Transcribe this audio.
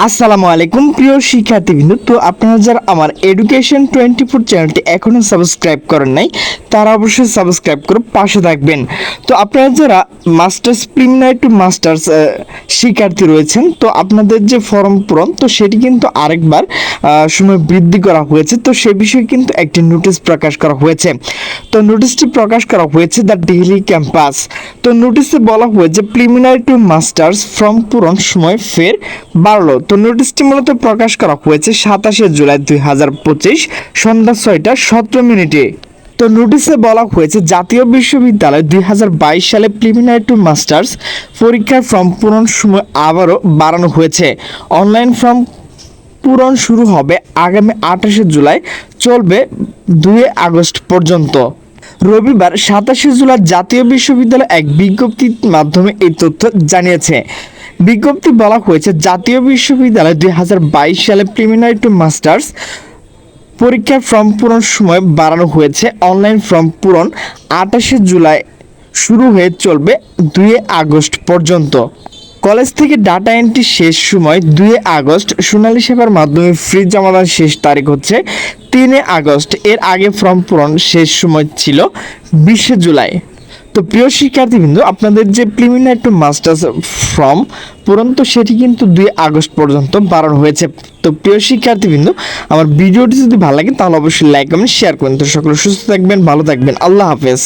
আসসালামু আলাইকুম প্রিয় শিক্ষার্থীবৃন্দ। তো আপনারা যারা আমার এডুকেশন 24 চ্যানেলটি এখনও সাবস্ক্রাইব করেন নাই তারা অবশ্যই সাবস্ক্রাইব করে পাশে থাকবেন। তো আপনারা যারা মাস্টার্স প্রিলিমিনারি টু মাস্টার্স শিক্ষার্থী রয়েছেন, তো আপনাদের যে ফর্ম পূরণ তো সেটি কিন্তু আরেকবার সময় বৃদ্ধি করা হয়েছে। তো সে বিষয়ে কিন্তু একটি নোটিশ প্রকাশ করা হয়েছে। তো নোটিশটি প্রকাশ করা হয়েছে দ্য ডেইলি ক্যাম্পাস। তো নোটিশে বলা হয়েছে প্রিলিমিনারি টু মাস্টার্স ফর্ম পূরণ সময় ফের বাড়লো। তো নোটিশটি মূলত প্রকাশ করা হয়েছে 27 জুলাই 2025 সন্ধ্যা 6টা 17 মিনিটে। তো নোটিশে বলা হয়েছে জাতীয় বিশ্ববিদ্যালয় 2022 সালে প্রিলিমিনারি টু মাস্টার্স পরীক্ষার ফর্ম পূরণ সময় আবারও বাড়ানো হয়েছে। অনলাইন ফর্ম পূরণ শুরু হবে আগামী 28 জুলাই, চলবে 2 আগস্ট পর্যন্ত। রবিবার 27 জুলাই জাতীয় বিশ্ববিদ্যালয় এক বিজ্ঞপ্তির মাধ্যমে এই তথ্য জানিয়েছে। বিজ্ঞপ্তি বলা হয়েছে জাতীয় বিশ্ববিদ্যালয় 2022 সালে প্রিলিমিনারি টু মাস্টার্স পরীক্ষার ফর্ম পূরণ সময় বাড়ানো হয়েছে। অনলাইন ফর্ম পূরণ 28 জুলাই শুরু হয়ে চলবে 2 আগস্ট পর্যন্ত। কলেজ থেকে ডাটা এন্ট্রি শেষ সময় 2 আগস্ট। সোনালী সেবার মাধ্যমে ফি জমাদান শেষ তারিখ হচ্ছে 3 আগস্ট। এর আগে ফর্ম পূরণ শেষ সময় ছিল 20 জুলাই। তো প্রিয় শিক্ষার্থীবৃন্দ, আপনাদের যে প্রিলিমিনারি টু মাস্টার্স ফর্ম পূরণ তো সেটি কিন্তু 2 আগস্ট পর্যন্ত বাড়ানো হয়েছে। তো প্রিয় শিক্ষার্থীবৃন্দ, আমার ভিডিওটি যদি ভালো লাগে তাহলে অবশ্যই লাইক কমেন্ট শেয়ার করুন। তো সকলে সুস্থ থাকবেন, ভালো থাকবেন, আল্লাহ হাফেজ।